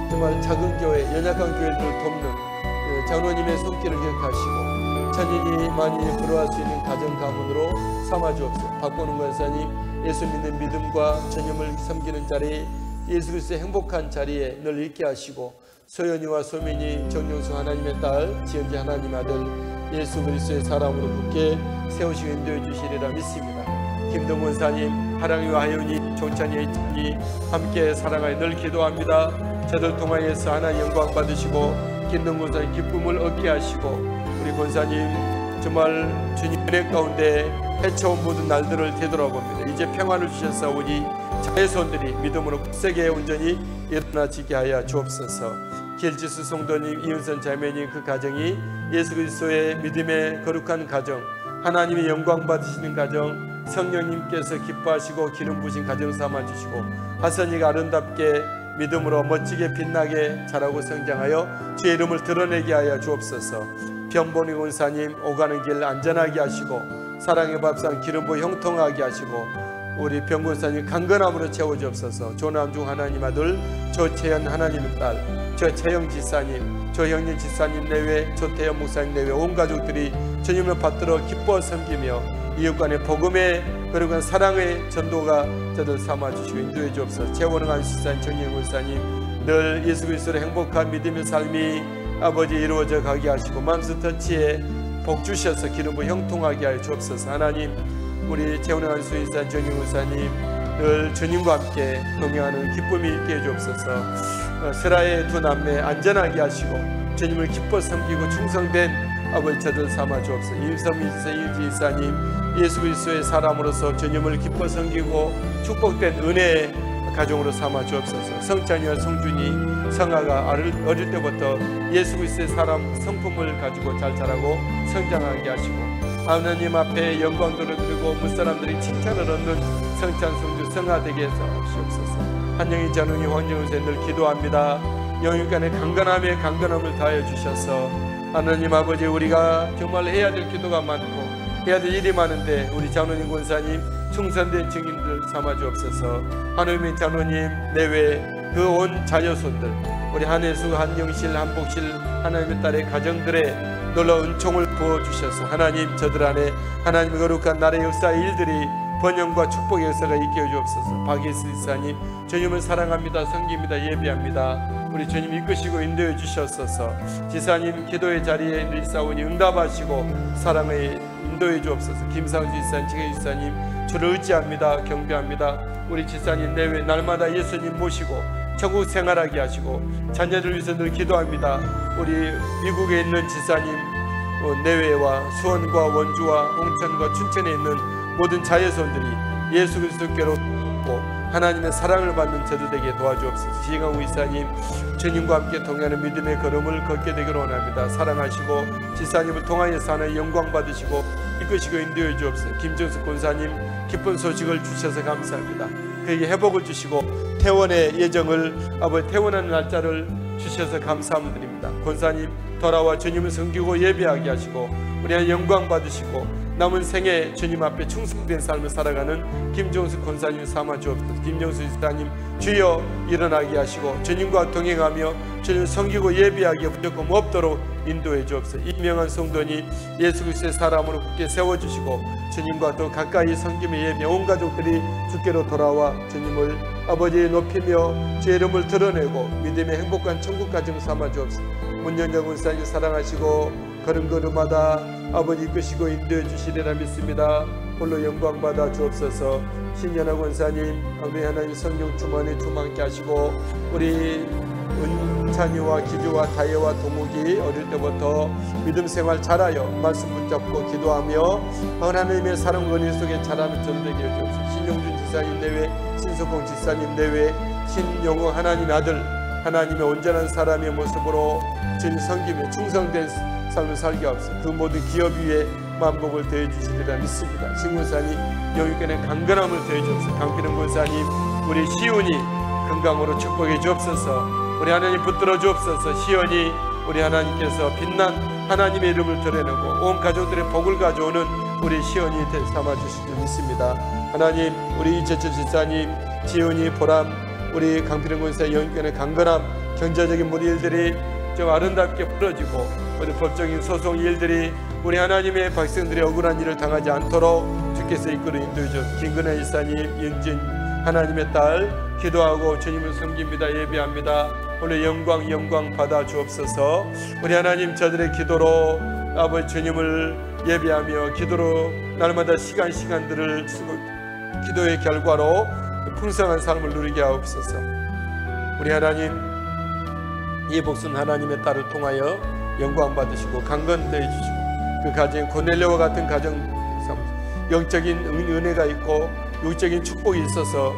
정말 작은 교회 연약한 교회들을 돕는 장로님의 손길을 기억하시고 천인이 만인이 들어갈 수 있는 가정 가문으로 삼아 주옵소서. 박보는 권사님 예수 믿는 믿음과 전념을 섬기는 자리 예수 그리스도의 행복한 자리에 늘 있게 하시고 소연이와 소민이 정용수 하나님의 딸 지연지 하나님 아들 예수 그리스도의 사람으로 굳게 세우시고 인도해 주시리라 믿습니다. 김동원 사님 하랑이와 하윤이 종찬이의 이 함께 사랑하여 늘 기도합니다. 저들 통하여서 하나님 영광 받으시고 있는 권사님 기쁨을 얻게 하시고, 우리 권사님 정말 주님 은혜 가운데 헤쳐온 모든 날들을 되돌아봅니다. 이제 평안을 주셨사오니 자손들이 믿음으로 굳세게 온전히 일어나지게 하여 주옵소서. 길지수 성도님, 이은선 자매님 그 가정이 예수 그리스도의 믿음의 거룩한 가정, 하나님의 영광 받으시는 가정, 성령님께서 기뻐하시고 기름 부으신 가정 삼아주시고, 하선이가 아름답게 믿음으로 멋지게 빛나게 자라고 성장하여 주의 이름을 드러내게 하여 주옵소서. 변보니 권사님 오가는 길 안전하게 하시고, 사랑의 밥상 기름 부어 형통하게 하시고, 우리 병권사님 강건함으로 채워주옵소서. 조남중 하나님 아들 조채연 하나님의 딸 조채영 지사님, 조형님 지사님 내외, 조태현 목사님 내외 온 가족들이 주님을 받들어 기뻐 섬기며 이웃간의 복음의 그리고 사랑의 전도가 저들 삼아주시고 인도해 주옵소서. 재원흥한 지사님, 정영 목사님 늘 예수 그리스도의 행복한 믿음의 삶이 아버지 이루어져 가게 하시고, 맘스 터치에 복 주셔서 기름 부어 형통하게 하여 주옵소서. 하나님, 우리 재원흥한 수인사 정영 목사님 늘 주님과 함께 동행하는 기쁨이 있게 해주옵소서. 스라의 두 남매 안전하게 하시고 주님을 기뻐 섬기고 충성된 아버지 저들 삼아 주옵소서. 임선민 지사, 이지 지사님 예수 그리스도의 사람으로서 주님을 기뻐 섬기고 축복된 은혜의 가정으로 삼아 주옵소서. 성찬이와 성준이, 성아가 어릴 때부터 예수 그리스도의 사람 성품을 가지고 잘 자라고 성장하게 하시고, 하나님 앞에 영광도를 드리고 무사람들이 칭찬을 얻는 성찬 성주 성아 되게 해서 주옵소서. 한영희 자누니 황정은세 늘 기도합니다. 영육간의 강건함을 다하여 주셔서, 하나님 아버지 우리가 정말 해야 될 기도가 많고 해야 될 일이 많은데 우리 자누님 권사님 충성된 증인들 삼아 주옵소서. 하나님의 자누님 내외 그 온 자녀손들, 우리 한혜수, 한영실, 한복실 하나님의 딸의 가정들의 놀라운 은총을 부어주셔서 하나님 저들 안에 하나님의 거룩한 나라의 역사의 일들이 번영과 축복의 역사가 있게 해주옵소서. 박예수 지사님 주님을 사랑합니다, 섬깁니다, 예배합니다. 우리 주님 이끄시고 인도해 주셨소서. 지사님 기도의 자리에 늘 싸우니 응답하시고 사랑의 인도해 주옵소서. 김상주 지사님, 지혜 지사님 주를 의지합니다, 경배합니다. 우리 지사님 내외 날마다 예수님 모시고 천국 생활하게 하시고 자녀들 위해서 늘 기도합니다. 우리 미국에 있는 지사님 내외와 수원과 원주와 홍천과 춘천에 있는 모든 자녀손들이 예수 그리스도께로 오고 하나님의 사랑을 받는 저들 되게 도와주옵소서. 지강우 이사님 주님과 함께 동행하는 믿음의 걸음을 걷게 되기를 원합니다. 사랑하시고 지사님을 통하여 사는 영광 받으시고 이끄시고 인도해 주옵소서. 김정숙 권사님 기쁜 소식을 주셔서 감사합니다. 그에게 회복을 주시고 퇴원의 예정을 아버지 퇴원하는 날짜를 주셔서 감사함을 드립니다. 권사님 돌아와 주님을 섬기고 예배하게 하시고 우리 한 영광 받으시고 남은 생에 주님 앞에 충성된 삶을 살아가는 김정수 권사님 삼아 주옵소서. 김정수 지사님 주여 일어나게 하시고 주님과 동행하며 주님을 섬기고 예배하기에 부족함 없도록 인도해 주옵소서. 이명한 성도님 예수 그리스도의 사람으로 굳게 세워주시고 주님과 더 가까이 섬김의 예배 온 가족들이 주께로 돌아와 주님을 아버지 높이며 주의 이름을 드러내고 믿음의 행복한 천국 가정 삼아 주옵소서. 문연정 권사님 사랑하시고 걸음걸음마다 아버지 이끄시고 인도해 주시리라 믿습니다. 홀로 영광 받아 주옵소서. 신연아 권사님 아버지 하나님 성령 충만에 충만케 하시고 우리 은찬이와 기주와 다혜와 동욱이 어릴 때부터 믿음 생활 잘하여 말씀 붙잡고 기도하며 하나님의 사랑 권위 속에 자라는 저들 되게 해주옵소서. 신용준 지사님 내외, 신석공 지사님 내외, 신영호 하나님의 아들 하나님의 온전한 사람의 모습으로 주님 섬기며 충성된 삶을 살게 하옵소서. 그 모든 기업 위에 만복을 더해 주시리라 믿습니다. 신군사님 영육간의 강건함을 더해 주옵소서. 강필은 권사님 우리 시온이 건강으로 축복해 주옵소서. 우리 하나님 붙들어 주옵소서. 시온이 우리 하나님께서 빛난 하나님의 이름을 드러내고 온 가족들의 복을 가져오는 우리 시온이 삼아 주실 줄 믿습니다. 하나님 우리 이재철 지사님 지온이 보람 우리 강필은 권사의 영육간의 강건함 경제적인 모든 일들이 좀 아름답게 풀어지고 우리 법적인 소송 일들이 우리 하나님의 백성들이 억울한 일을 당하지 않도록 주께서 이끌어 인도해 주셔서 김근혜 일사님 윤진 하나님의 딸 기도하고 주님을 섬깁니다. 예배합니다. 오늘 영광 받아 주옵소서. 우리 하나님 저들의 기도로 아버지 주님을 예배하며 기도로 날마다 시간들을 쓰고 기도의 결과로 풍성한 삶을 누리게 하옵소서. 우리 하나님 이 복수는 하나님의 딸을 통하여 영광 받으시고 강건해 주시고 그 가정에 고넬료와 같은 가정 영적인 은혜가 있고 육적인 축복이 있어서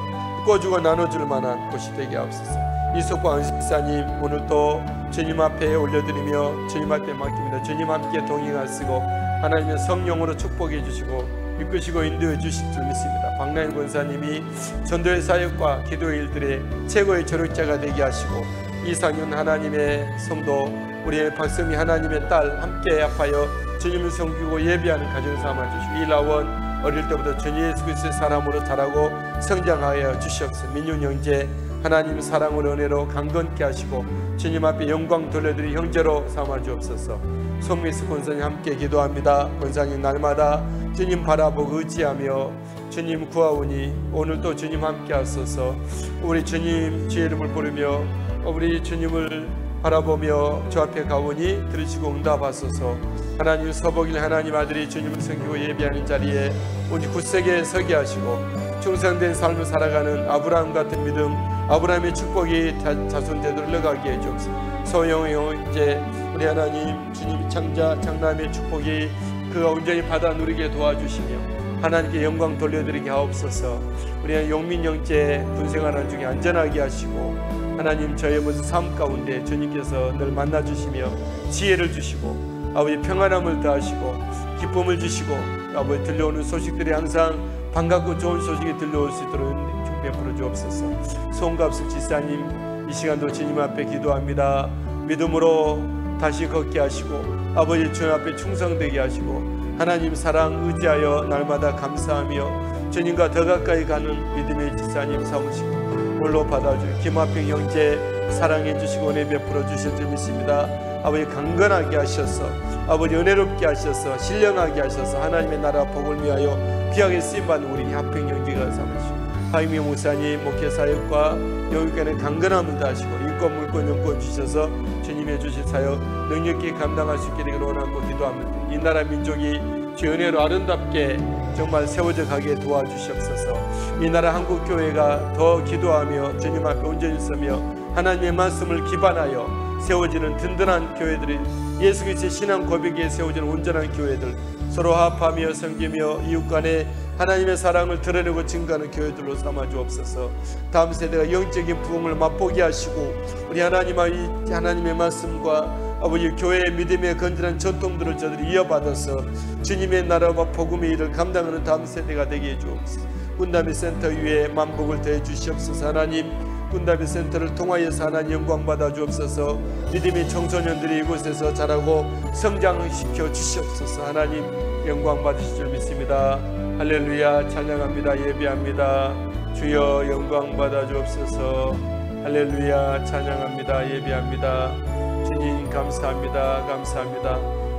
꺼주고 나눠줄 만한 곳이 되게 하옵소서. 이석과 은식사님 오늘도 주님 앞에 올려드리며 주님 앞에 맡깁니다. 주님 함께 동행하시고 하나님의 성령으로 축복해 주시고 이끄시고 인도해 주실 줄 믿습니다. 박나인 권사님이 전도의 사역과 기도의 일들의 최고의 조력자가 되게 하시고 이상윤 하나님의 성도 우리의 박성미 하나님의 딸 함께 합하여 주님을 섬기고 예배하는 가정 삼아주시고 이라원 어릴 때부터 주님 예수 그리스도의 사람으로 자라고 성장하여 주시옵소서. 민윤 형제 하나님 사랑으로 은혜로 강건케 하시고 주님 앞에 영광 돌려드리 형제로 삼아주옵소서. 송미스 권사님 함께 기도합니다. 권사님 날마다 주님 바라보고 의지하며 주님 구하오니 오늘도 주님 함께 하소서. 우리 주님 주의 이름을 부르며 우리 주님을 바라보며 주 앞에 가오니 들으시고 응답하소서. 하나님 서복일 하나님 아들이 주님을 섬기고 예배하는 자리에 오직 굳세게 서게 하시고 충성된 삶을 살아가는 아브라함 같은 믿음 아브라함의 축복이 자손대로 흘러가게 해주옵소서. 소영 형제 우리 하나님 주님 창자 장남의 축복이 그가 온전히 받아 누리게 도와주시며 하나님께 영광 돌려드리게 하옵소서. 우리 용민 형제 군생활하는 중에 안전하게 하시고 하나님 저의 모든 삶 가운데 주님께서 늘 만나주시며 지혜를 주시고 아버지 평안함을 더하시고 기쁨을 주시고 아버지 들려오는 소식들이 항상 반갑고 좋은 소식이 들려올 수 있도록 좀 베풀어 주옵소서. 송갑수 지사님 이 시간도 주님 앞에 기도합니다. 믿음으로 다시 걷게 하시고 아버지 주님 앞에 충성되게 하시고 하나님 사랑 의지하여 날마다 감사하며 주님과 더 가까이 가는 믿음의 지사님 삼으시고 홀로 받아줄 김화평 형제 사랑해 주시고 은혜 베풀어 주실 줄 믿습니다. 아버지 강건하게 하셔서 아버지 은혜롭게 하셔서 신령하게 하셔서 하나님의 나라 복을 위하여 귀하게 쓰임받는 우리 화평 형제가 삼으시고 하임영 목사님 목회사역과 영육간의 강건함을 다하시고 인권 물권 영권 주셔서 주님의 주신 사역 능력있게 감당할 수 있게 되기를 원하고 기도합니다. 이 나라 민족이 주의 은혜로 아름답게 정말 세워져 가게 도와주시옵소서. 이 나라 한국교회가 더 기도하며 주님 앞에 온전히 서며 하나님의 말씀을 기반하여 세워지는 든든한 교회들이 예수 그리스도의 신앙 고백에 세워지는 온전한 교회들 서로 합하며 섬기며 이웃 간에 하나님의 사랑을 드러내고 증거하는 교회들로 삼아 주옵소서. 다음 세대가 영적인 부흥을 맛보게 하시고 우리 하나님의 말씀과 아버지 교회의 믿음의 건전한 전통들을 저들이 이어받아서 주님의 나라와 복음의 일을 감당하는 다음 세대가 되게 해주옵소서. 군다미 센터 위에 만복을 더해 주시옵소서. 하나님 군다비 센터를 통하여서 하나님 영광 받아 주옵소서. 믿음의 청소년들이 이곳에서 자라고 성장시켜 주시옵소서. 하나님 영광 받으실 줄 믿습니다. 할렐루야 찬양합니다. 예배합니다. 주여 영광 받아 주옵소서. 할렐루야 찬양합니다. 예배합니다. 주님 감사합니다. 감사합니다.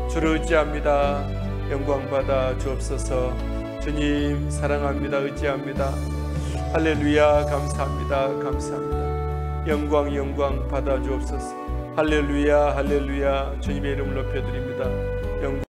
주를 의지합니다. 영광 받아 주옵소서. 주님 사랑합니다. 의지합니다. 할렐루야 감사합니다. 감사합니다. 영광 받아 주옵소서. 할렐루야 할렐루야 주님의 이름을 높여드립니다. 영광